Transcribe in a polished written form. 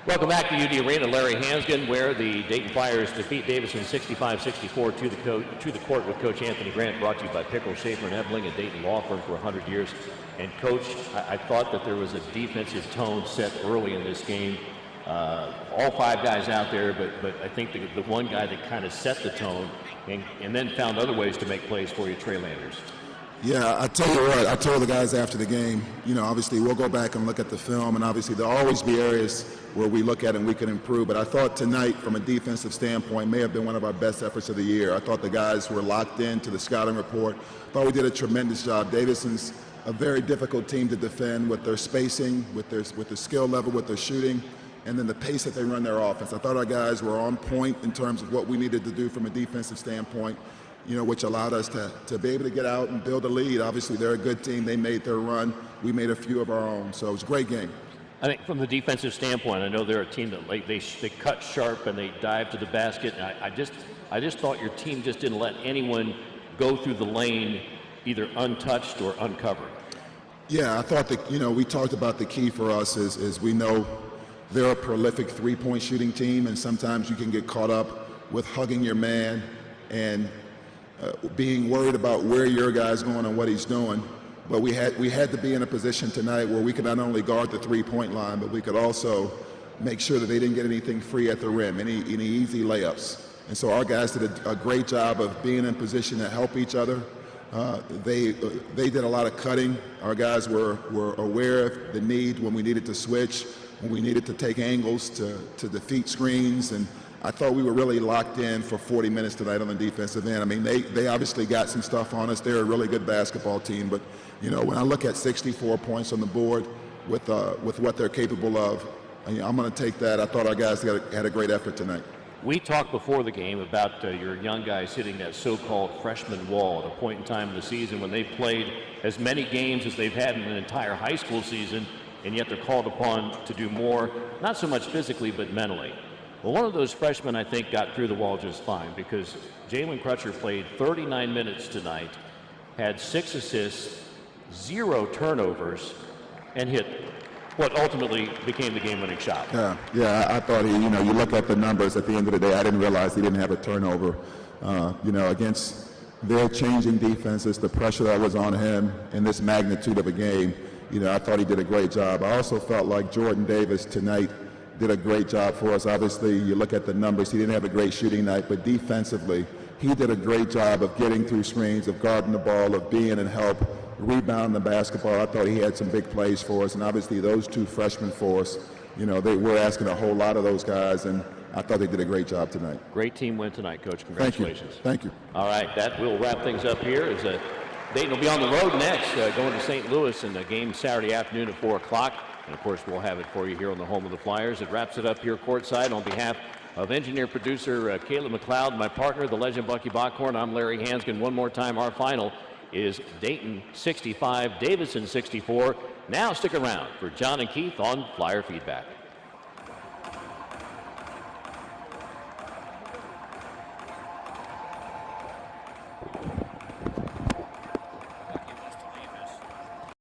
Welcome back to UD Arena. Larry Hansgen, where the Dayton Flyers defeat Davidson 65-64 to the court with Coach Anthony Grant, brought to you by Pickle, Schaefer, and Ebling, a Dayton law firm for 100 years. And Coach, I thought that there was a defensive tone set early in this game. All five guys out there, but I think the one guy that kind of set the tone and then found other ways to make plays for you, Trey Landers. Yeah, I tell you what, I told the guys after the game, obviously we'll go back and look at the film, and obviously there'll always be areas where we look at and we can improve. But I thought tonight, from a defensive standpoint, may have been one of our best efforts of the year. I thought the guys were locked into the scouting report. I thought we did a tremendous job. Davidson's a very difficult team to defend with their spacing, with their skill level, with their shooting, and then the pace that they run their offense. I thought our guys were on point in terms of what we needed to do from a defensive standpoint, which allowed us to be able to get out and build a lead. Obviously, they're a good team. They made their run. We made a few of our own. So it was a great game. I think from the defensive standpoint, I know they're a team that they cut sharp and they dive to the basket. And I just thought your team just didn't let anyone go through the lane either untouched or uncovered. Yeah, I thought that, we talked about the key for us is we know they're a prolific three-point shooting team, and sometimes you can get caught up with hugging your man and being worried about where your guy's going and what he's doing. But we had to be in a position tonight where we could not only guard the three-point line, but we could also make sure that they didn't get anything free at the rim, any easy layups. And so our guys did a great job of being in position to help each other. They did a lot of cutting. Our guys were aware of the need when we needed to switch, when we needed to take angles to defeat screens. And I thought we were really locked in for 40 minutes tonight on the defensive end. I mean, they obviously got some stuff on us. They're a really good basketball team. But, when I look at 64 points on the board with what they're capable of, I'm going to take that. I thought our guys had a great effort tonight. We talked before the game about your young guys hitting that so-called freshman wall at a point in time in the season when they played as many games as they've had in an entire high school season, and yet they're called upon to do more, not so much physically, but mentally. Well, one of those freshmen, I think, got through the wall just fine because Jalen Crutcher played 39 minutes tonight, had 6 assists, 0 turnovers, and hit what ultimately became the game-winning shot. Yeah, I thought you look at the numbers at the end of the day, I didn't realize he didn't have a turnover. Against their changing defenses, the pressure that was on him in this magnitude of a game, I thought he did a great job. I also felt like Jordan Davis tonight did a great job for us. Obviously, you look at the numbers, he didn't have a great shooting night, but defensively, he did a great job of getting through screens, of guarding the ball, of being in help, rebounding the basketball. I thought he had some big plays for us, and obviously those two freshmen for us, they were asking a whole lot of those guys, and I thought they did a great job tonight. Great team win tonight, Coach. Congratulations. Thank you. All right, that will wrap things up here. As Dayton will be on the road next, going to St. Louis in the game Saturday afternoon at 4 o'clock. And, of course, we'll have it for you here on the home of the Flyers. It wraps it up here courtside. On behalf of engineer-producer Caleb McLeod, my partner, the legend Bucky Bockhorn, I'm Larry Hansgen. One more time, our final is Dayton 65, Davidson 64. Now stick around for John and Keith on Flyer Feedback.